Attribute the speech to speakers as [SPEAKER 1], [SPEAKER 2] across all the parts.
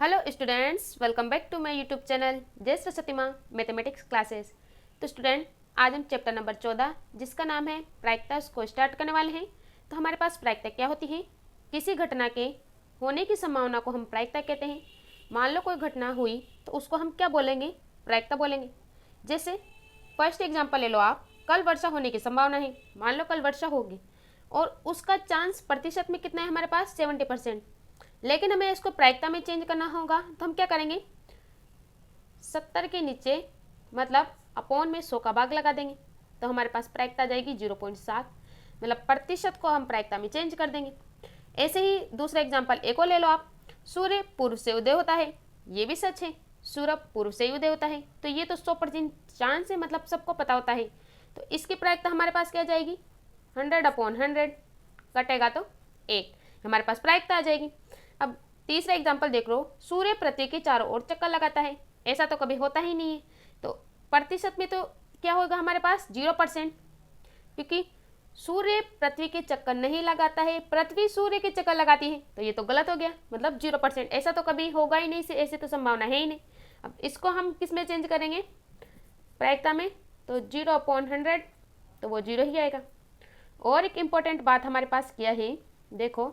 [SPEAKER 1] Hello students, welcome back to my YouTube channel जय सरस्वती माँ mathematics classes. तो student, आज हम चैप्टर नंबर 14 जिसका नाम है प्रायिकता को स्टार्ट करने वाले हैं। तो हमारे पास प्रायिकता क्या होती है? किसी घटना के होने की संभावना को हम प्रायिकता कहते हैं। मान लो कोई घटना हुई तो उसको हम क्या बोलेंगे? प्रायिकता बोलेंगे। जैसे फर्स्ट एग्जाम्पल ले लो आप, कल वर्षा होने की संभावना है। मान लो कल वर्षा होगी और उसका चांस प्रतिशत में कितना है हमारे पास? 70%। लेकिन हमें इसको प्रायिकता में चेंज करना होगा तो हम क्या करेंगे? 70 के नीचे मतलब अपॉन में 100 का भाग लगा देंगे तो हमारे पास प्रायिकता आ जाएगी 0.7। मतलब प्रतिशत को हम प्रायिकता में चेंज कर देंगे। ऐसे ही दूसरा एग्जाम्पल एक और ले लो आप, सूर्य पूर्व से उदय होता है। ये भी सच है, सूर्य पूर्व से ही उदय होता है, तो ये तो 100% चांस है, मतलब सबको पता होता है। तो इसकी प्रायिकता हमारे पास क्या जाएगी? 100/100 कटेगा तो 1, हमारे पास प्रायिकता आ जाएगी। अब तीसरा एग्जाम्पल देख लो, सूर्य पृथ्वी के चारों ओर चक्कर लगाता है। ऐसा तो कभी होता ही नहीं है, तो प्रतिशत में तो क्या होगा हमारे पास? 0%, क्योंकि सूर्य पृथ्वी के चक्कर नहीं लगाता है, पृथ्वी सूर्य के चक्कर लगाती है, तो ये तो गलत हो गया, मतलब 0%। ऐसा तो कभी होगा ही नहीं, ऐसे तो संभावना है ही नहीं। अब इसको हम किस में चेंज करेंगे? प्रायिकता में, तो 0/100, तो वो 0 ही आएगा। और एक इम्पॉर्टेंट बात हमारे पास क्या है, देखो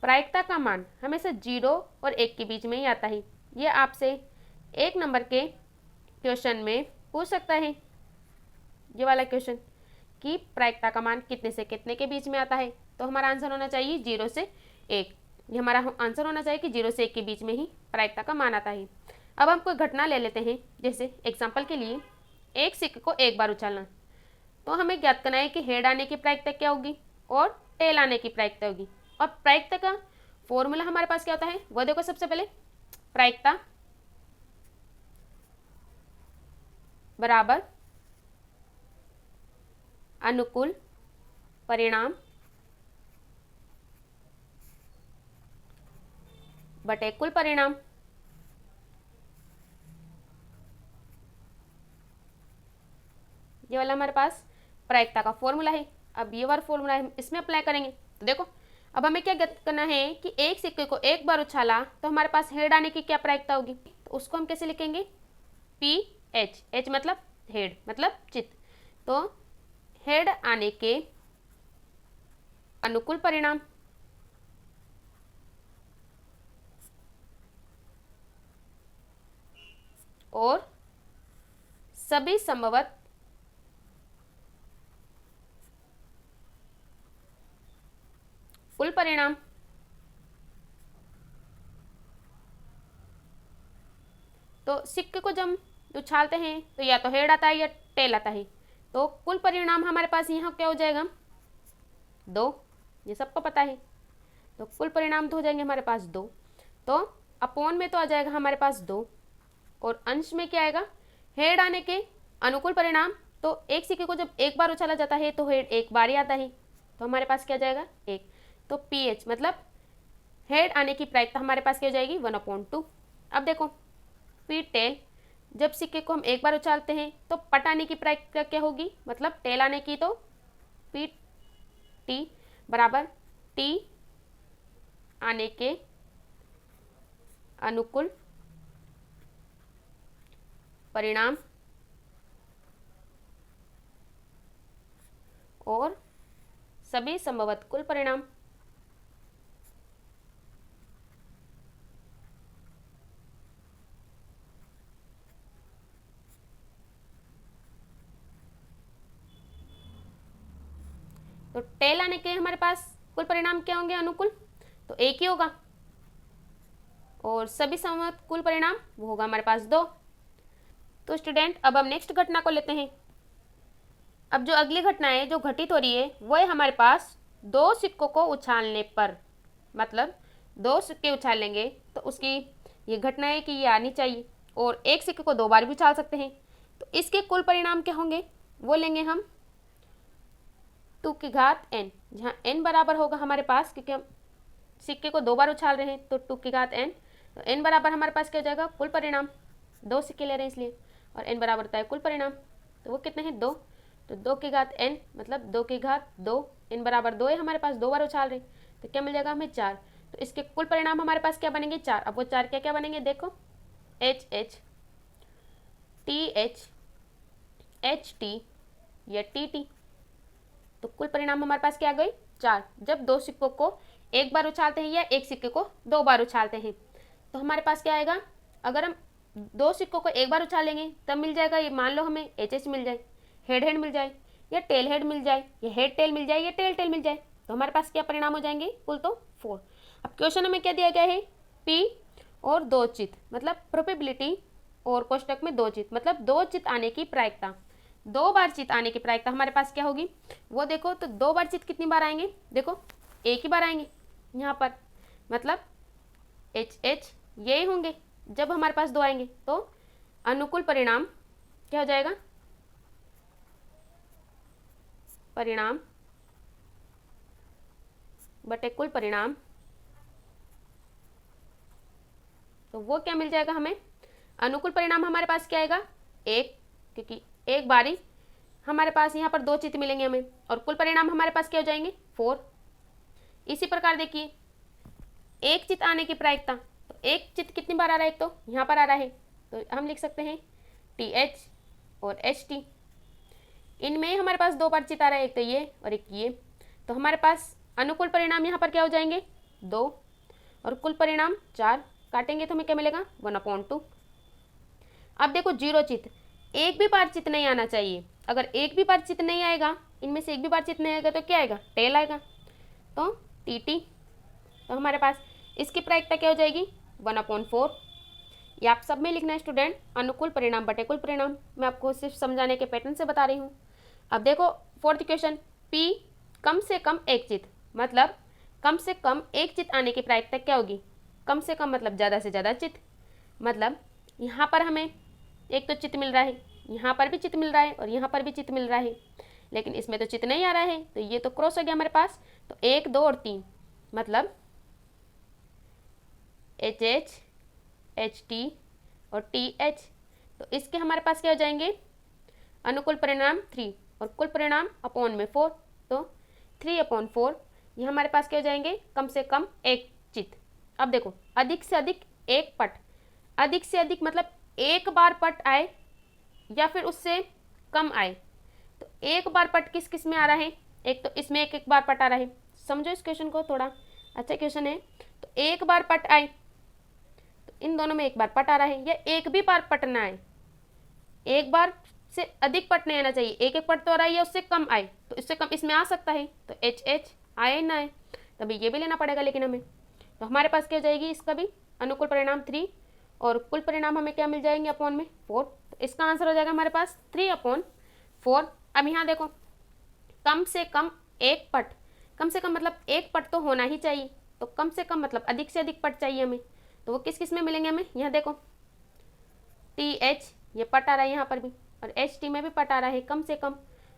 [SPEAKER 1] प्रायिकता का मान हमेशा 0 और 1 के बीच में ही आता है। ये आपसे 1 नंबर के क्वेश्चन में पूछ सकता है, ये वाला क्वेश्चन, कि प्रायिकता का मान कितने से कितने के बीच में आता है। तो हमारा आंसर होना चाहिए 0 से 1। ये हमारा आंसर होना चाहिए कि 0 से 1 के बीच में ही प्रायिकता का मान आता है। अब हम कोई घटना ले लेते हैं, जैसे एग्जाम्पल के लिए एक सिक्के को एक बार उछालना। तो हमें ज्ञात करना है कि हेड आने की प्रायिकता क्या होगी और टेल आने की प्रायिकता होगी। और प्रायिकता का फॉर्मूला हमारे पास क्या होता है वो देखो। सबसे पहले प्रायिकता बराबर अनुकूल परिणाम बटे कुल परिणाम। ये वाला हमारे पास प्रायिकता का फॉर्मूला है। अब ये वाला फॉर्मूला हम इसमें अप्लाई करेंगे। तो देखो अब हमें क्या ज्ञात करना है कि एक सिक्के को एक बार उछाला तो हमारे पास हेड आने की क्या प्रायिकता होगी। तो उसको हम कैसे लिखेंगे? PH, H मतलब हेड मतलब चित्त। तो हेड आने के अनुकूल परिणाम और सभी संभवत कुल परिणाम। तो सिक्के को जब उछालते हैं तो या तो हेड आता है या टेल आता है, तो कुल परिणाम हमारे पास यहाँ क्या हो जाएगा? 2, ये सबको पता है। तो कुल परिणाम तो हो जाएंगे हमारे पास 2। तो अपॉन में तो आ जाएगा हमारे पास 2 और अंश में क्या आएगा? हेड आने के अनुकूल परिणाम। तो एक सिक्के को जब एक बार उछाला जाता है तो हेड एक बार ही आता है, तो हमारे पास क्या जाएगा? 1। तो PH मतलब हेड आने की प्रायिकता हमारे पास क्या हो जाएगी? 1/2। अब देखो पी टेल, जब सिक्के को हम एक बार उछालते हैं तो पट आने की प्रायिकता क्या होगी? मतलब टेल आने की, तो PT बराबर T आने के अनुकूल परिणाम और सभी संभवत कुल परिणाम। तो टेल आने के हमारे पास कुल परिणाम क्या होंगे? अनुकूल, तो 1 ही होगा। और सभी संभवत कुल परिणाम वो होगा हमारे पास 2। तो स्टूडेंट अब हम नेक्स्ट घटना को लेते हैं। अब जो अगली घटना है जो घटित हो रही है वो है हमारे पास 2 सिक्कों को उछालने पर, मतलब 2 सिक्के उछालेंगे तो उसकी ये घटना है कि ये आनी चाहिए। और एक सिक्के को 2 बार भी उछाल सकते हैं, तो इसके कुल परिणाम क्या होंगे वो लेंगे हम 2 की घात n, जहाँ n बराबर होगा हमारे पास, क्योंकि हम सिक्के को 2 बार उछाल रहे हैं, तो 2 की घात n। तो n बराबर हमारे पास क्या हो जाएगा? कुल परिणाम। 2 सिक्के ले रहे हैं इसलिए, और n बराबर होता है कुल परिणाम। तो वो कितने हैं? 2। तो 2 की घात n मतलब 2 की घात 2, n बराबर 2 है हमारे पास, 2 बार उछाल रहे हैं, तो क्या मिल जाएगा हमें? 4। तो इसके कुल परिणाम हमारे पास क्या बनेंगे 4। अब वो 4 क्या क्या बनेंगे देखो, HH, TH, HT या TT। तो कुल परिणाम हमारे पास क्या आ गए 4। जब दो सिक्कों को एक बार उछालते हैं या एक सिक्के को 2 बार उछालते हैं तो हमारे पास क्या आएगा, अगर हम दो सिक्कों को एक बार उछालेंगे तब मिल जाएगा, ये मान लो हमें HH मिल जाए, हेड हेड मिल जाए, या टेल हेड मिल जाए, या हेड टेल मिल जाए, या टेल टेल मिल जाए, तो हमारे पास क्या परिणाम हो जाएंगे कुल तो 4। अब क्वेश्चन में क्या दिया गया है, P और 2 चित मतलब प्रोबेबिलिटी, और कोष्टक में 2 चित मतलब 2 चित आने की प्रायिकता, 2 बार चित आने की प्रायिकता हमारे पास क्या होगी वो देखो। तो 2 बार चित कितनी बार आएंगे देखो, एक ही बार आएंगे यहाँ पर, मतलब HH यही होंगे। जब हमारे पास 2 आएंगे तो अनुकूल परिणाम क्या हो जाएगा, परिणाम बटे कुल परिणाम, तो वो क्या मिल जाएगा हमें, अनुकूल परिणाम हमारे पास क्या आएगा 1, क्योंकि एक बारी हमारे पास यहाँ पर 2 चित मिलेंगे हमें, और कुल परिणाम हमारे पास क्या हो जाएंगे 4। इसी प्रकार देखिए एक चित आने की प्रायिकता, तो एक चित कितनी बार आ रहा है, एक तो यहाँ पर आ रहा है तो हम लिख सकते हैं TH और HT। इनमें हमारे पास 2 बार चित आ रहा है, एक तो ये और एक ये, तो हमारे पास अनुकूल परिणाम यहाँ पर क्या हो जाएंगे 2 और कुल परिणाम 4। काटेंगे तो हमें क्या मिलेगा 1/2। अब देखो 0 चित, एक भी बार चित नहीं आना चाहिए। अगर एक भी बार चित नहीं आएगा, इनमें से एक भी बार चित नहीं आएगा तो क्या आएगा टेल आएगा, तो TT। तो हमारे पास इसकी प्रायिकता क्या हो जाएगी 1/4। ये आप सब में लिखना है स्टूडेंट, अनुकूल परिणाम बटे कुल परिणाम। मैं आपको सिर्फ समझाने के पैटर्न से बता रही हूँ। अब देखो 4th क्वेश्चन, P कम से कम एक चित मतलब कम से कम एक चित आने की प्रायिकता क्या होगी, कम से कम मतलब ज़्यादा से ज़्यादा चित, मतलब यहाँ पर हमें एक तो चित मिल रहा है, यहाँ पर भी चित मिल रहा है और यहाँ पर भी चित मिल रहा है, लेकिन इसमें तो चित नहीं आ रहा है, तो ये तो क्रॉस हो गया हमारे पास। तो 1, 2 और 3 मतलब HH, HT और TH, तो इसके हमारे पास क्या हो जाएंगे अनुकूल परिणाम 3 और कुल परिणाम अपॉन में 4, तो 3/4 ये हमारे पास क्या हो जाएंगे कम से कम एक चित। अब देखो अधिक से अधिक एक पट, अधिक से अधिक मतलब एक बार पट आए या फिर उससे कम आए, तो एक बार पट किस किस में आ रहा है, एक तो इसमें एक एक बार पट आ रहा है, समझो इस क्वेश्चन को, थोड़ा अच्छा क्वेश्चन है। तो एक बार पट आए तो इन दोनों में एक बार पट आ रहा है, या एक भी बार पट ना आए, एक बार से अधिक पट नहीं आना चाहिए, एक एक पट तो आ रहा है या उससे कम आए, तो इससे कम इसमें आ सकता है, तो HH आए ना आए, तभी ये भी लेना पड़ेगा लेकिन हमें। तो हमारे पास क्या जाएगी इसका भी अनुकूल परिणाम 3 और कुल परिणाम हमें क्या मिल जाएंगे अपॉन में 4, तो इसका आंसर हो जाएगा हमारे पास 3/4। अब यहाँ देखो कम से कम एक पट, कम से कम मतलब एक पट तो होना ही चाहिए, तो कम से कम मतलब अधिक से अधिक पट चाहिए हमें, तो वो किस किस में मिलेंगे हमें, यहाँ देखो TH ये पट आ रहा है यहाँ पर भी, और HT में भी पट आ रहा है कम से कम,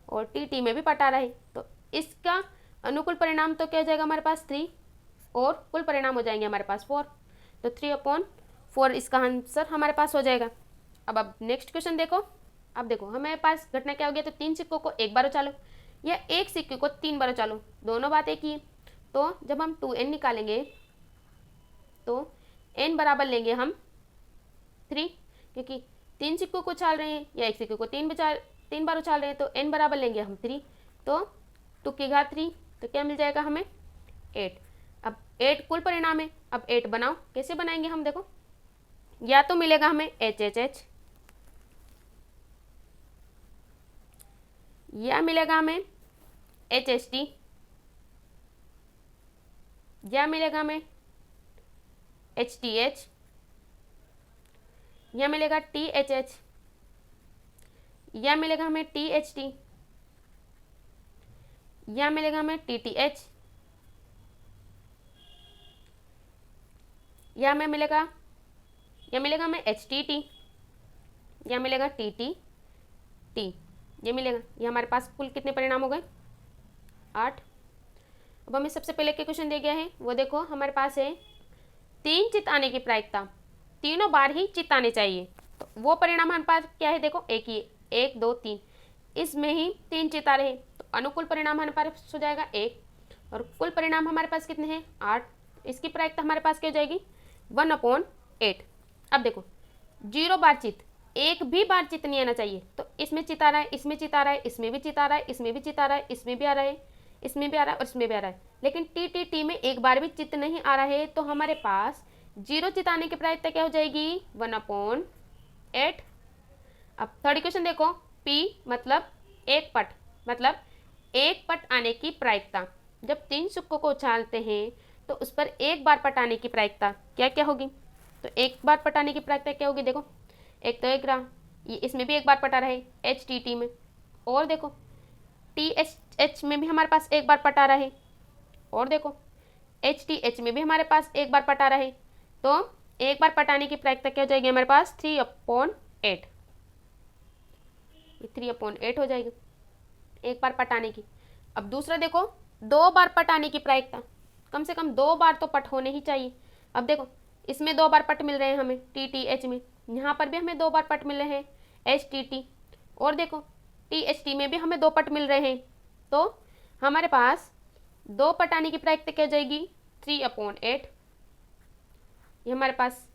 [SPEAKER 1] और TT में भी पट आ रहा है, तो इसका अनुकूल परिणाम तो क्या हो जाएगा हमारे पास 3 और कुल परिणाम हो जाएंगे हमारे पास 4, तो 3/4 इसका आंसर हमारे पास हो जाएगा। अब नेक्स्ट क्वेश्चन देखो। अब देखो हमारे पास घटना क्या हो गया, तो 3 सिक्कों को एक बार उछालो या एक सिक्के को 3 बार उछालो, दोनों बात एक ही है। तो जब हम 2n निकालेंगे तो n बराबर लेंगे हम 3, क्योंकि 3 सिक्कों को उछाल रहे हैं या एक सिक्के को 3 बार उछाल रहे हैं, तो n बराबर लेंगे हम 3, तो 2 की घात 3, तो क्या मिल जाएगा हमें 8। अब 8 कुल परिणाम है, अब 8 बनाओ, कैसे बनाएंगे हम देखो, या तो मिलेगा हमें HHH, या मिलेगा हमें HHT, या मिलेगा हमें HTH, या मिलेगा THH, या मिलेगा हमें THT, या मिलेगा हमें TTH, या मिलेगा हमें HTT, या मिलेगा TTT, ये मिलेगा। ये हमारे पास कुल कितने परिणाम हो गए 8। अब हमें सबसे पहले क्या क्वेश्चन दिया गया है वो देखो, हमारे पास है 3 चित आने की प्रायिकता, तीनों बार ही चित आने चाहिए, तो वो परिणाम हमारे पास क्या है देखो, एक ही 1, 2, 3, इसमें ही 3 चित आ रहे हैं, तो अनुकूल परिणाम हमारे पास हो जाएगा 1 और कुल परिणाम हमारे पास कितने हैं 8, इसकी प्रायिकता हमारे पास क्या हो जाएगी 1/8। अब देखो 0 बार चित, एक भी बार चित नहीं आना चाहिए। तो इसमें चित आ रहा है, इसमें चित आ रहा है, इसमें भी चित आ रहा है, इसमें भी चित आ रहा है, इसमें भी आ रहा है, इसमें भी आ रहा है और इसमें भी आ रहा है, लेकिन टी में एक बार भी चित नहीं आ रहा है। तो हमारे पास 0 चित आने की प्रायिकता क्या हो जाएगी 1/8। अब थर्ड क्वेश्चन देखो, P मतलब एक पट, मतलब एक पट आने की प्रायिकता। जब 3 सिक्कों को उछालते हैं तो उस पर एक बार पट आने की प्रायिकता क्या क्या होगी। तो एक बार पट आने की प्रायिकता क्या होगी, देखो एक तो एक रहा, ये इसमें भी एक बार पट आ रहा है HTT में, और देखो THH में भी हमारे पास एक बार पट आ रहा है, और देखो HTH में भी हमारे पास एक बार पट आ रहा है। तो एक बार पट आने की प्रायिकता क्या हो जाएगी हमारे पास 3/8। 3/8 हो जाएगी एक बार पट आने की। अब दूसरा देखो 2 बार पट आने की प्रायिकता, कम से कम 2 बार तो पट होने ही चाहिए। अब देखो इसमें 2 बार पट मिल रहे हैं हमें TTH में, यहाँ पर भी हमें 2 बार पट मिल रहे हैं HTT, और देखो THT में भी हमें 2 पट मिल रहे हैं। तो हमारे पास 2 पट आने की प्रायिकता क्या हो जाएगी 3/8। ये हमारे पास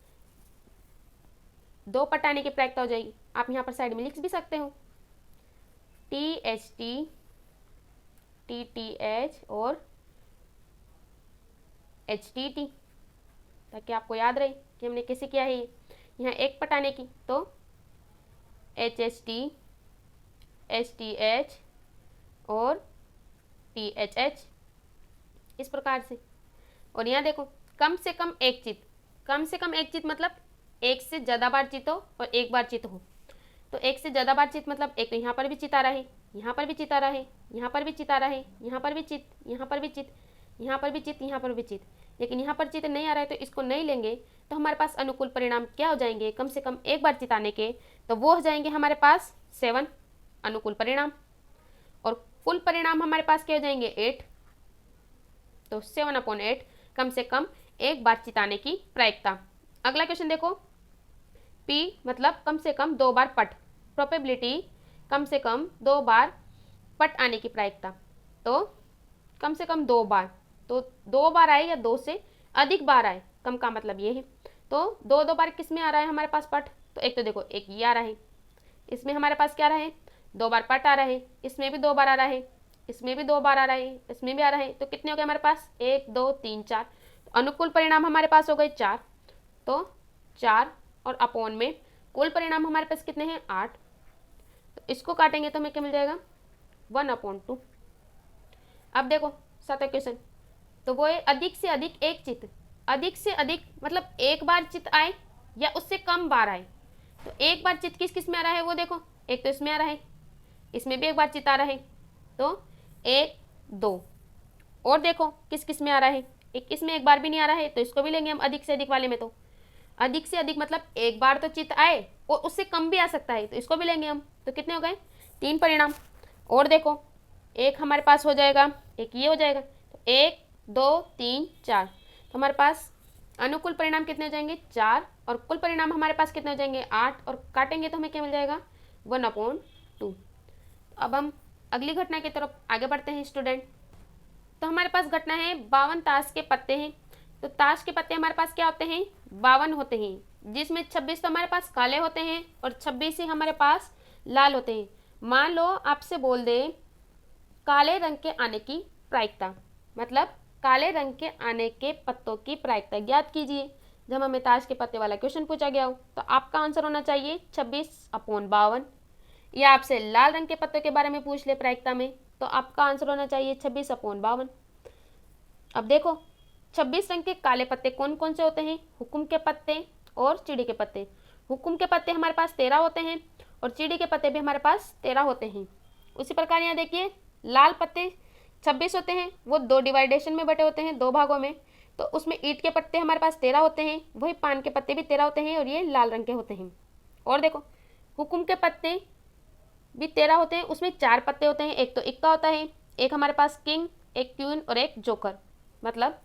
[SPEAKER 1] 2 पट आने की प्रायिकता हो जाएगी। आप यहाँ पर साइड में लिख भी सकते हो THT, TTH और HTT, ताकि आपको याद रहे कि हमने कैसे किया है। यहाँ एक पट आने की तो HHT, HTH और THH, इस प्रकार से। और यहाँ देखो कम से कम एक चित, कम से कम एक चित मतलब एक से ज़्यादा बार चित हो और एक बार चित हो। तो एक से ज़्यादा बार चित मतलब एक तो यहाँ पर भी चित आ रहा है, यहाँ पर भी चित आ रहा है, यहाँ पर भी चित आ रहा है, यहाँ पर भी चित, यहाँ पर भी चित, यहाँ पर भी चित, यहाँ पर भी चित, लेकिन यहाँ पर चित नहीं आ रहा है तो इसको नहीं लेंगे। तो हमारे पास अनुकूल परिणाम क्या हो जाएंगे, कम से कम एक बार चित आने के, तो वो हो जाएंगे हमारे पास 7 अनुकूल परिणाम, और कुल परिणाम हमारे पास क्या हो जाएंगे 8। तो 7/8 कम से कम एक बार चित आने की प्रायिकता। अगला क्वेश्चन देखो, P मतलब कम से कम 2 बार पट, प्रोबेबिलिटी कम से कम 2 बार पट आने की प्रायिकता। तो कम से कम 2 बार, तो 2 बार आए या 2 से अधिक बार आए, कम का मतलब ये है। तो 2 बार किस में आ रहा है हमारे पास पट, तो एक तो देखो एक ये आ रहा है, इसमें हमारे पास क्या आ रहा है 2 बार पट आ रहा है, इसमें भी 2 बार आ रहा है, इसमें भी 2 बार आ रहा है, इसमें भी आ रहा है। तो कितने हो गए हमारे पास 1 2 3 4। तो अनुकूल परिणाम हमारे पास हो गए 4। तो 4 और अपोन में कुल परिणाम हमारे पास कितने हैं 8। तो इसको काटेंगे तो हमें क्या मिल जाएगा 1/2। अब देखो 7वां क्वेश्चन, तो वो है अधिक से अधिक एक चित, अधिक से अधिक मतलब एक बार चित आए या उससे कम बार आए। तो एक बार चित किस किस में आ रहा है वो देखो, एक तो इसमें आ रहा है, इसमें भी एक बार चित आ रहा है, तो 1 2, और देखो किस किस में आ रहा है, एक इसमें एक बार भी नहीं आ रहा है, तो इसको भी लेंगे हम अधिक से अधिक वाले में। तो अधिक से अधिक मतलब एक बार तो चित आए और उससे कम भी आ सकता है, तो इसको भी लेंगे हम। तो कितने हो गए 3 परिणाम, और देखो एक हमारे पास हो जाएगा, एक ये हो जाएगा, तो 1 2 3 4। तो हमारे पास अनुकूल परिणाम कितने हो जाएंगे 4, और कुल परिणाम हमारे पास कितने हो जाएंगे 8, और काटेंगे तो हमें क्या मिल जाएगा 1/2। अब हम अगली घटना की तरफ आगे बढ़ते हैं स्टूडेंट। तो हमारे पास घटना है 52 ताश के पत्ते हैं। तो ताश के पत्ते हमारे पास क्या होते हैं 52 होते हैं, जिसमें 26 तो हमारे पास काले होते हैं और 26 ही हमारे पास लाल होते हैं। मान लो आपसे बोल दे काले रंग के आने की प्रायिकता, मतलब काले रंग के आने के पत्तों की प्रायिकता ज्ञात कीजिए। जब हमें ताश के पत्ते वाला क्वेश्चन पूछा गया हो तो आपका आंसर होना चाहिए 26/52, या आपसे लाल रंग के पत्तों के बारे में पूछ ले प्रायिकता में तो आपका आंसर होना चाहिए 26/52। अब देखो 26 रंग के काले पत्ते कौन कौन से होते हैं, हुकुम के पत्ते और चिड़ी के पत्ते। हुकुम के पत्ते हमारे पास 13 होते हैं और चिड़ी के पत्ते भी हमारे पास 13 होते हैं। उसी प्रकार यहाँ देखिए लाल पत्ते 26 होते हैं, वो 2 डिवाइडेशन में बटे होते हैं, 2 भागों में। तो उसमें ईंट के पत्ते हमारे पास 13 होते हैं, वही पान के पत्ते भी 13 होते हैं और ये लाल रंग के होते हैं। और देखो हुकुम के पत्ते भी 13 होते हैं, उसमें 4 पत्ते होते हैं, एक तो इक्का होता है, एक हमारे पास किंग, एक क्वीन और एक जोकर, मतलब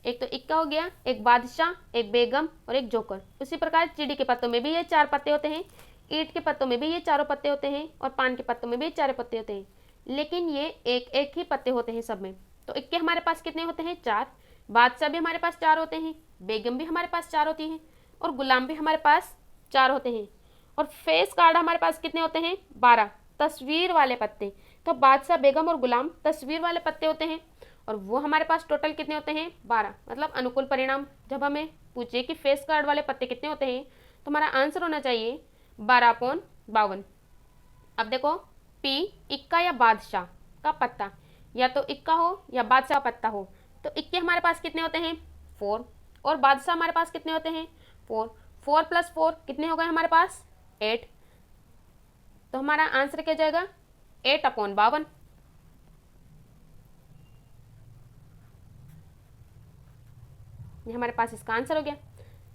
[SPEAKER 1] एक तो इक्का हो गया, एक बादशाह, एक बेगम और एक जोकर। उसी प्रकार चिड़ी के पत्तों में भी ये 4 पत्ते होते हैं, ईंट के पत्तों में भी ये 4 पत्ते होते हैं और पान के पत्तों में भी 4 पत्ते होते हैं, लेकिन ये एक एक ही पत्ते होते हैं सब में। तो इक्के हमारे पास कितने होते हैं 4, बादशाह भी हमारे पास 4 होते हैं, बेगम भी हमारे पास 4 होती हैं और गुलाम भी हमारे पास 4 होते हैं। और फेस कार्ड हमारे पास कितने होते हैं? 12 तस्वीर वाले पत्ते। तो बादशाह, बेगम और गुलाम तस्वीर वाले पत्ते होते हैं और वो हमारे पास टोटल कितने होते हैं? 12। मतलब अनुकूल परिणाम जब हमें पूछे कि फेस कार्ड वाले पत्ते कितने होते हैं तो हमारा आंसर होना चाहिए 12/52। अब देखो, पी इक्का या बादशाह का पत्ता, या तो इक्का हो या बादशाह पत्ता हो। तो इक्के हमारे पास कितने होते हैं? 4। और बादशाह हमारे पास कितने होते हैं? 4। 4 + 4 कितने हो गए हमारे पास? 8। तो हमारा आंसर क्या जाएगा? 8/52। ये हमारे पास इसका आंसर हो गया।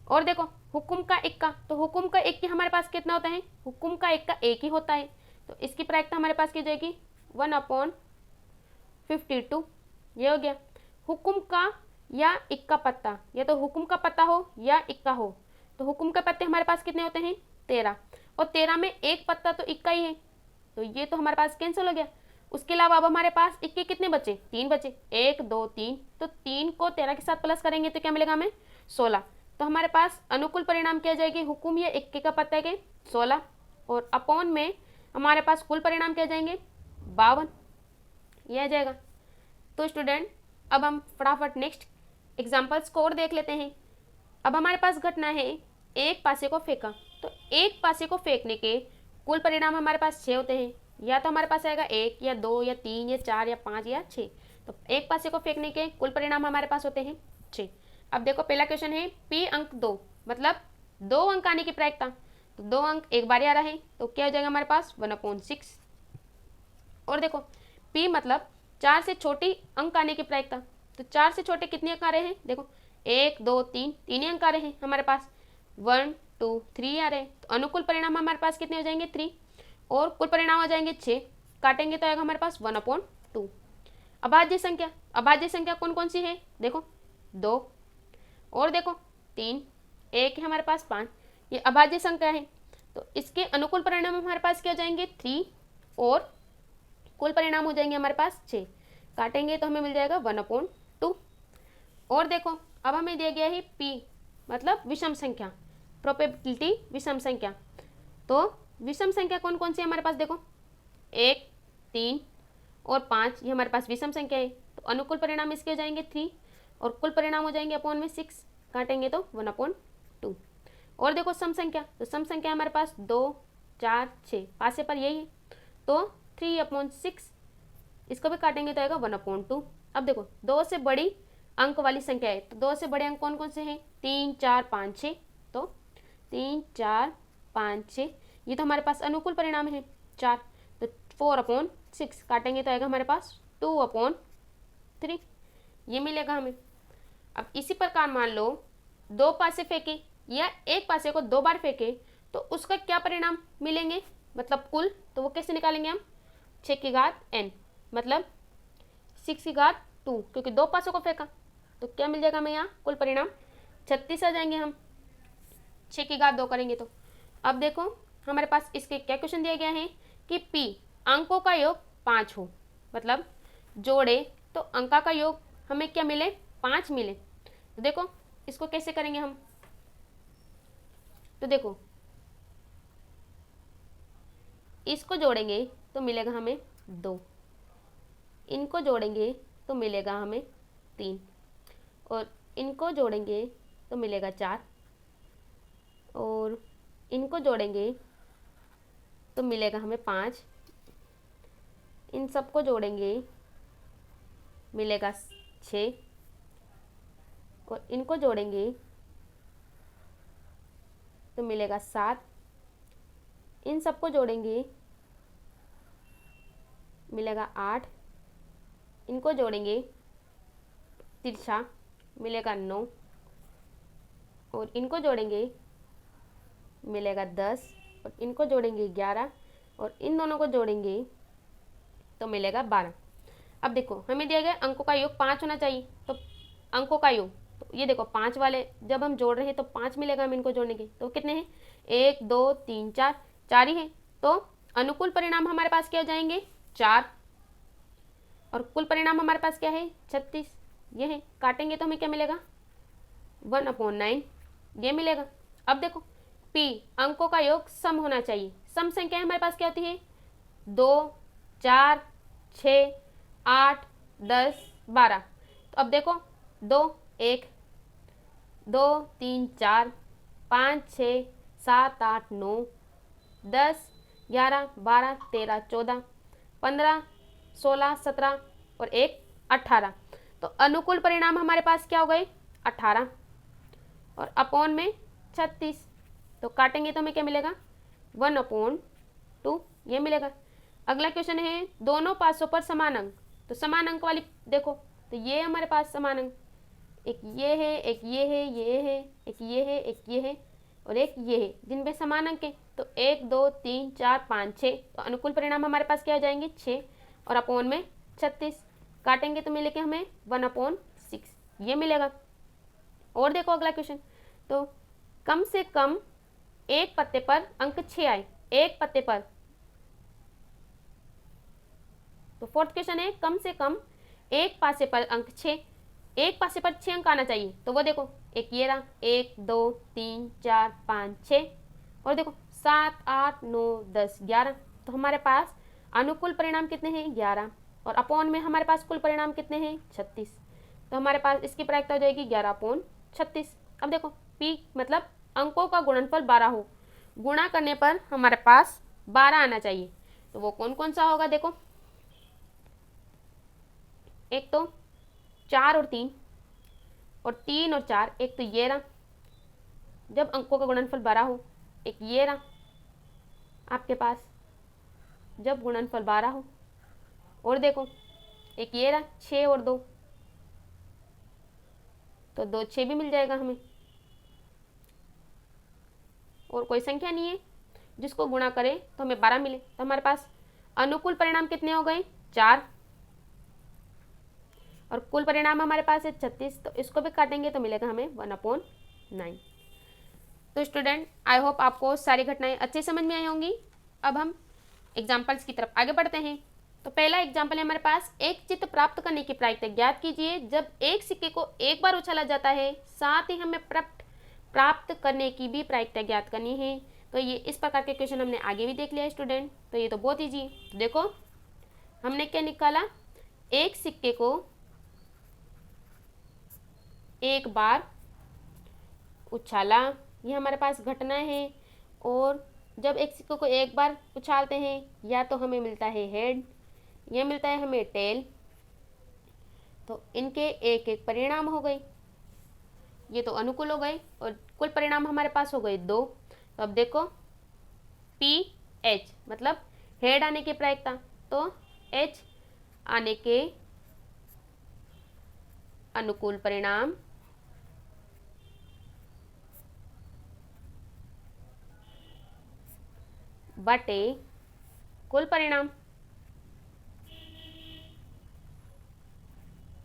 [SPEAKER 1] और देखो, हुकुम का इक्का, तो हुकुम का इक्का हमारे पास कितना होता है? हुकुम का इक्का एक ही होता है, तो इसकी प्रायिकता हमारे पास की जाएगी 1/52। ये हो गया। हुकुम का या इक्का पत्ता, या तो हुकुम का पत्ता हो या इक्का हो। तो हुकुम के पत्ते हमारे पास कितने होते हैं? 13। और 13 में एक पत्ता तो इक्का ही है, तो ये तो हमारे पास कैंसिल हो गया। उसके अलावा अब हमारे पास इक्के कितने बचे? 3 बचे। 1 2 3, तो 3 को 13 के साथ प्लस करेंगे तो क्या मिलेगा हमें? 16। तो हमारे पास अनुकूल परिणाम क्या जाएगी? हुकुम या इक्के का पत्ता के 16 और अपॉन में हमारे पास कुल परिणाम क्या जाएंगे? 52। यह आ जाएगा। तो स्टूडेंट, अब हम फटाफट नेक्स्ट एग्जाम्पल्स को और देख लेते हैं। अब हमारे पास घटना है, एक पासे को फेंका। तो एक पासे को फेंकने के कुल परिणाम हमारे पास 6 होते हैं। या तो हमारे पास आएगा 1 या 2 या 3 या 4 या 5 या 6। तो एक पासे को फेंकने के कुल परिणाम हमारे पास होते हैं 6। अब देखो, पहला क्वेश्चन है पी अंक 2, मतलब 2 अंक आने की प्रायिकता। तो 2 अंक एक बार आ रहा है, तो क्या हो जाएगा हमारे पास? 1/6। और देखो, पी मतलब 4 से छोटी अंक आने की प्रायिकता। तो 4 से छोटे कितने अंक आ रहे हैं? देखो, 1 2 3, तीन ही अंक आ रहे हैं हमारे पास। 1 2 3 आ रहे हैं, तो अनुकूल परिणाम हमारे पास कितने हो जाएंगे? 3। और कुल परिणाम हो जाएंगे 6। काटेंगे तो आएगा हमारे पास 1/2। अभाज्य संख्या, अभाज्य संख्या कौन कौन सी है? देखो, 2 और देखो 3, 1 है हमारे पास 5। ये अभाज्य संख्या है, तो इसके अनुकूल परिणाम हमारे पास क्या हो जाएंगे? 3 और कुल परिणाम हो जाएंगे हमारे पास 6। काटेंगे तो हमें मिल जाएगा 1/2। और देखो, अब हमें दिया गया है p, मतलब विषम संख्या, प्रोबेबिलिटी विषम संख्या। तो विषम संख्या कौन कौन सी है हमारे पास? देखो, 1 3 और 5, ये हमारे पास विषम संख्या है। तो अनुकूल परिणाम इसके हो जाएंगे 3 और कुल परिणाम हो जाएंगे अपॉन में 6। काटेंगे तो 1/2। और देखो सम संख्या, तो सम संख्या हमारे पास 2 4 6, पासे पर यही है, तो 3/6। इसको भी काटेंगे तो आएगा 1/2। अब देखो, 2 से बड़ी अंक वाली संख्या है, तो 2 से बड़े अंक कौन कौन से हैं? 3 4 5 6। तो 3 4 5 6, ये तो हमारे पास अनुकूल परिणाम है 4। तो 4/6 काटेंगे तो आएगा हमारे पास 2/3। ये मिलेगा हमें। अब इसी प्रकार मान लो 2 पासे फेंके या एक पासे को 2 बार फेंके, तो उसका क्या परिणाम मिलेंगे, मतलब कुल। तो वो कैसे निकालेंगे हम? 6 की घात n, मतलब 6 की घात 2, क्योंकि 2 पासों को फेंका। तो क्या मिल जाएगा हमें यहाँ? कुल परिणाम 36 आ जाएंगे हम 6 की घात 2 करेंगे तो। अब देखो, हमारे पास इसके क्या क्वेश्चन दिया गया है कि p अंकों का योग 5 हो, मतलब जोड़े तो अंका का योग हमें क्या मिले? 5 मिले। तो देखो, इसको कैसे करेंगे हम? तो देखो, इसको जोड़ेंगे तो मिलेगा हमें 2, इनको जोड़ेंगे तो मिलेगा हमें 3, और इनको जोड़ेंगे तो मिलेगा 4, और इनको जोड़ेंगे तो मिलेगा हमें 5, इन सबको जोड़ेंगे मिलेगा 6, और इनको जोड़ेंगे तो मिलेगा 7, इन सबको जोड़ेंगे मिलेगा 8, इनको जोड़ेंगे तिरछा मिलेगा 9, और इनको जोड़ेंगे मिलेगा 10, और इनको जोड़ेंगे 11, और इन दोनों को जोड़ेंगे तो मिलेगा 12। अब देखो, हमें दिया गया अंकों का योग 5 होना चाहिए, तो अंकों का योग, तो ये देखो 5 वाले जब हम जोड़ रहे हैं तो 5 मिलेगा हम इनको जोड़ने के। तो कितने हैं? 1 2 3 4, 4 ही हैं। तो अनुकूल परिणाम हमारे पास क्या हो जाएंगे? 4, और कुल परिणाम हमारे पास क्या है? 36। ये है, काटेंगे तो हमें क्या मिलेगा 1/9 ये मिलेगा। अब देखो P अंकों का योग सम होना चाहिए। सम संख्या हमारे पास क्या होती है 2 4 6 8 10 12। तो अब देखो 2 1 2 3 4 5 6 7 8 9 10 11 12 13 14 15 16 17 और 1 18। तो अनुकूल परिणाम हमारे पास क्या हो गए 18 और अपॉन में 36। तो काटेंगे तो हमें क्या मिलेगा 1/2 ये मिलेगा। अगला क्वेश्चन है दोनों पासों पर समान अंक। तो समान अंक वाली देखो, तो ये हमारे पास समान अंक, एक ये है, एक ये है, ये है, एक ये है, एक ये है और एक ये है, जिनमें समान अंक है। तो 1 2 3 4 5 6। तो अनुकूल परिणाम हमारे पास क्या हो जाएंगे 6 और अपॉन में 36। काटेंगे तो मिलेगा हमें 1/6 ये मिलेगा। और देखो अगला क्वेश्चन, तो कम से कम एक पत्ते पर अंक 6 आए, एक पत्ते पर। तो फोर्थ क्वेश्चन है कम से कम एक पासे पर अंक 6, एक पासे पर 6 अंक आना चाहिए। तो वो देखो एक ये रहा 1 2 3 4 5 6 और देखो 7 8 9 10 11। तो हमारे पास अनुकूल परिणाम कितने हैं 11 और अपॉन में हमारे पास कुल परिणाम कितने हैं 36। तो हमारे पास इसकी प्रायिकता हो जाएगी 11/36। अब देखो P मतलब अंकों का गुणनफल 12 हो, गुणा करने पर हमारे पास 12 आना चाहिए। तो वो कौन कौन सा होगा देखो, एक तो 4 और 3 और 3 और 4, एक तो ये रहा जब अंकों का गुणनफल 12 हो, एक ये रहा आपके पास जब गुणनफल 12 हो, और देखो एक ये रहा 6 और 2, तो 2 6 भी मिल जाएगा हमें। और कोई संख्या नहीं है जिसको गुणा करें तो हमें 12 मिले। तो हमारे पास अनुकूल परिणाम कितने हो गए 4 और कुल परिणाम हमारे पास है 36। तो इसको भी काटेंगे तो मिलेगा हमें 1/9। तो स्टूडेंट आई होप आपको सारी घटनाएं अच्छे समझ में आई होंगी। अब हम एग्जाम्पल्स की तरफ आगे बढ़ते हैं। तो पहला एग्जाम्पल है हमारे पास, एक चित्र प्राप्त करने की प्रायिकता ज्ञात कीजिए जब एक सिक्के को एक बार उछाला जाता है, साथ ही हमें प्राप्त करने की भी प्रायिकता ज्ञात करनी है। तो ये इस प्रकार के क्वेश्चन हमने आगे भी देख लिया है स्टूडेंट, तो ये तो बहुत ईजी है। तो देखो हमने क्या निकाला, एक सिक्के को एक बार उछाला, ये हमारे पास घटना है। और जब एक सिक्के को एक बार उछालते हैं या तो हमें मिलता है हेड या मिलता है हमें टेल। तो इनके एक एक परिणाम हो गए, ये तो अनुकूल हो गए और कुल परिणाम हमारे पास हो गए 2। तो अब देखो PH मतलब हेड आने की प्रायिकता, तो H आने के अनुकूल परिणाम बटे कुल परिणाम।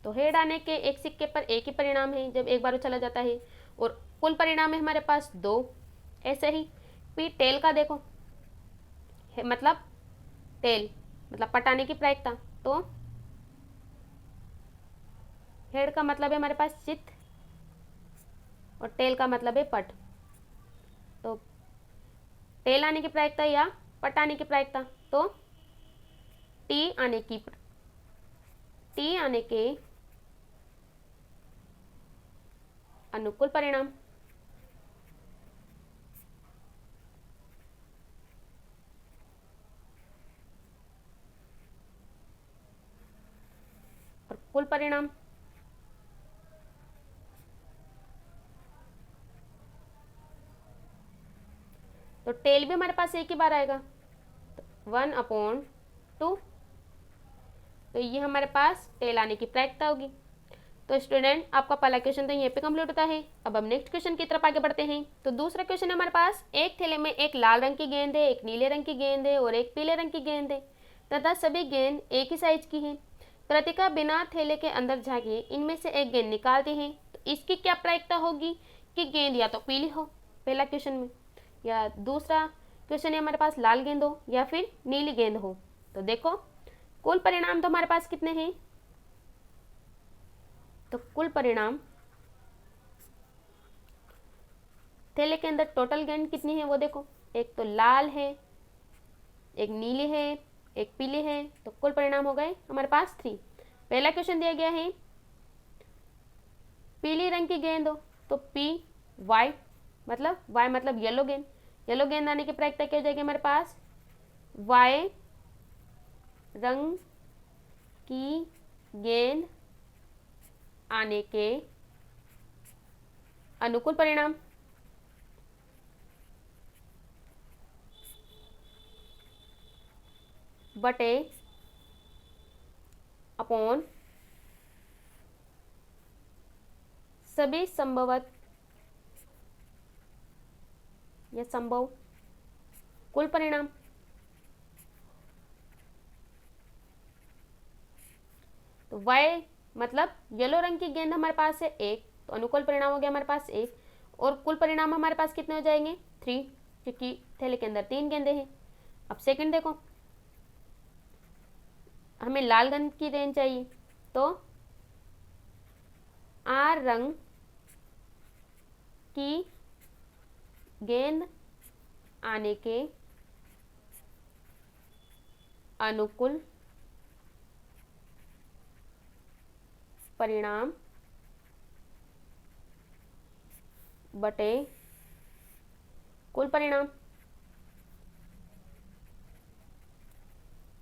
[SPEAKER 1] तो हेड आने के एक सिक्के पर एक ही परिणाम है जब एक बार उछाला जाता है और कुल परिणाम है हमारे पास 2। ऐसे ही P टेल का देखो, मतलब टेल मतलब पटाने की प्रायिकता, तो हेड का मतलब है हमारे पास चित और टेल का मतलब है पट। तो टेल आने की प्रायिकता या पट आने की प्रायिकता, तो टी आने के अनुकूल परिणाम और कुल परिणाम तो टेल भी हमारे पास एक ही बार आएगा, तो 1/2। तो ये हमारे पास टेल आने की प्रायिकता होगी। तो स्टूडेंट आपका पहला क्वेश्चन तो यहीं पे कंप्लीट होता है। अब हम नेक्स्ट क्वेश्चन की तरफ आगे बढ़ते हैं। तो दूसरा क्वेश्चन है हमारे पास, एक थैले में एक लाल रंग की गेंद है, एक नीले रंग की गेंद है और एक पीले रंग की गेंद है तथा सभी गेंद एक ही साइज की है। कृतिका बिना थैले के अंदर झांके इनमें से एक गेंद निकालती है, तो इसकी क्या प्रायिकता होगी कि गेंद या तो पीली हो पहला क्वेश्चन में, या दूसरा क्वेश्चन है हमारे पास लाल गेंद हो या फिर नीली गेंद हो। तो देखो कुल परिणाम तो हमारे पास कितने हैं तो कुल परिणाम थैले के अंदर टोटल गेंद कितनी है वो देखो, एक तो लाल है, एक नीली है, एक पीली है, तो कुल परिणाम हो गए हमारे पास 3। पहला क्वेश्चन दिया गया है पीली रंग की गेंद हो, तो पी वाई मतलब येलो गेंद, येलो गेंद आने की प्रायिकता क्या हो जाएगी हमारे पास, वाई रंग की गेंद आने के अनुकूल परिणाम बटे अपॉन सभी संभवत या संभव कुल परिणाम। तो y मतलब येलो रंग की गेंद हमारे पास है 1, तो अनुकूल परिणाम हो गया हमारे पास 1, और कुल परिणाम हमारे पास कितने हो जाएंगे 3, क्योंकि थैले के अंदर 3 गेंदें हैं। अब सेकंड देखो, हमें लाल रंग की गेंद चाहिए, तो R रंग की गेंद आने के अनुकूल परिणाम बटे कुल परिणाम।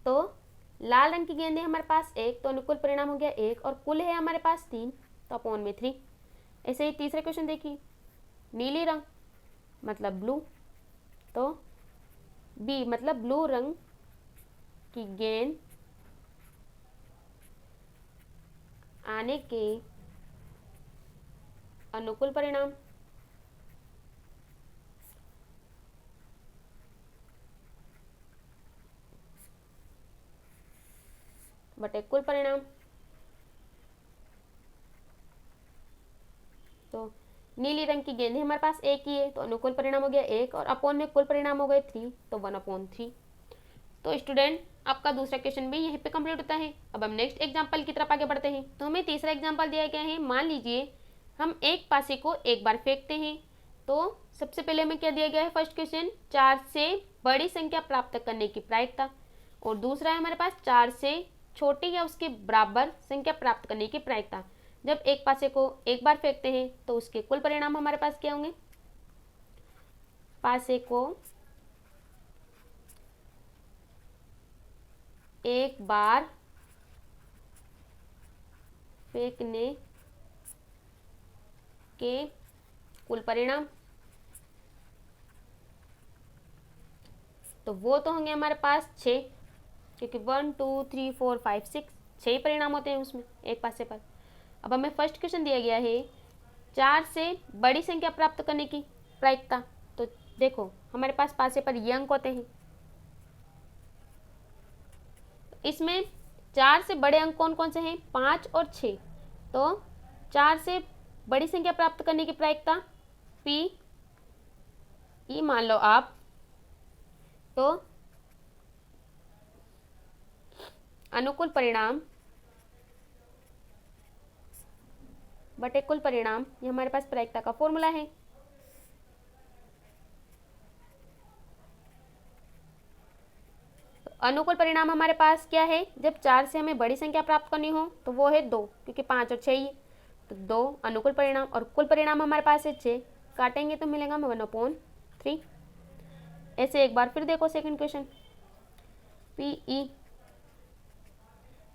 [SPEAKER 1] तो लाल रंग की गेंद है हमारे पास 1, तो अनुकूल परिणाम हो गया 1, और कुल है हमारे पास 3, तो अपॉन में 3। ऐसे ही तीसरे क्वेश्चन देखिए, नीली रंग मतलब ब्लू, तो बी मतलब ब्लू रंग की गेंद आने के अनुकूल परिणाम बटे कुल परिणाम। तो नीली रंग की गेंद है हमारे पास 1 ही है, तो अनुकूल परिणाम हो गया 1, और अपॉन में कुल परिणाम हो गए 3, तो 1/3। तो स्टूडेंट आपका दूसरा क्वेश्चन भी यहीं पे कंप्लीट होता है। अब हम नेक्स्ट एग्जांपल की तरफ आगे बढ़ते हैं। तो हमें तीसरा एग्जांपल दिया गया है, मान लीजिए हम एक पासे को एक बार फेंकते हैं। तो सबसे पहले हमें क्या दिया गया है, फर्स्ट क्वेश्चन 4 से बड़ी संख्या प्राप्त करने की प्रायिकता, और दूसरा है हमारे पास 4 से छोटी या उसके बराबर संख्या प्राप्त करने की प्रायिकता। जब एक पासे को एक बार फेंकते हैं तो उसके कुल परिणाम हमारे पास क्या होंगे, पासे को एक बार फेंकने के कुल परिणाम, तो वो तो होंगे हमारे पास 6, क्योंकि 1 2 3 4 5 6 6 परिणाम होते हैं उसमें एक पासे पर। अब हमें फर्स्ट क्वेश्चन दिया गया है 4 से बड़ी संख्या प्राप्त करने की प्रायिकता। तो देखो हमारे पास पासे पर ये अंक होते हैं, इसमें 4 से बड़े अंक कौन कौन से हैं, 5 और 6। तो 4 से बड़ी संख्या प्राप्त करने की प्रायिकता पी ई मान लो आप, तो अनुकूल परिणाम बटे कुल परिणाम, ये हमारे पास प्रायिकता का फॉर्मूला है। तो अनुकूल परिणाम हमारे पास क्या है, जब 4 से हमें बड़ी संख्या प्राप्त करनी हो तो वो है 2, क्योंकि 5 और 6 ही, तो 2 अनुकूल परिणाम, और कुल परिणाम हमारे पास है 6, काटेंगे तो मिलेगा 1/3। ऐसे एक बार फिर देखो सेकंड क्वेश्चन, पी ई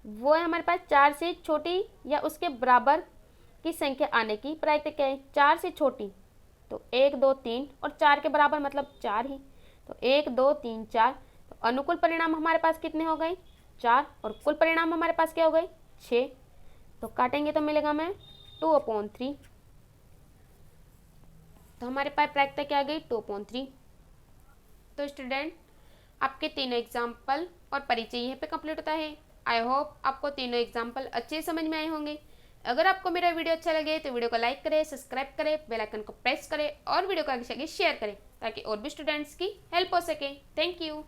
[SPEAKER 1] वो है हमारे पास 4 से छोटी या उसके बराबर की संख्या आने की प्रायिकता क्या है, 4 से छोटी, तो 1 2 3, और 4 के बराबर मतलब 4 ही, तो 1 2 3 4। तो अनुकूल परिणाम हमारे पास कितने हो गए 4, और कुल परिणाम हमारे पास क्या हो गए 6, तो काटेंगे तो मिलेगा हमें 2/3। तो हमारे पास प्रायिकता क्या आ गई 2/3। तो स्टूडेंट आपके तीनों एग्जाम्पल और परिचय यहीं पे कंप्लीट होता है। आई होप आपको तीनों एग्जाम्पल अच्छे समझ में आए होंगे। अगर आपको मेरा वीडियो अच्छा लगे तो वीडियो को लाइक करें, सब्सक्राइब करें, बेल आइकन को प्रेस करें और वीडियो को आगे शेयर करें, ताकि और भी स्टूडेंट्स की हेल्प हो सके। Thank you.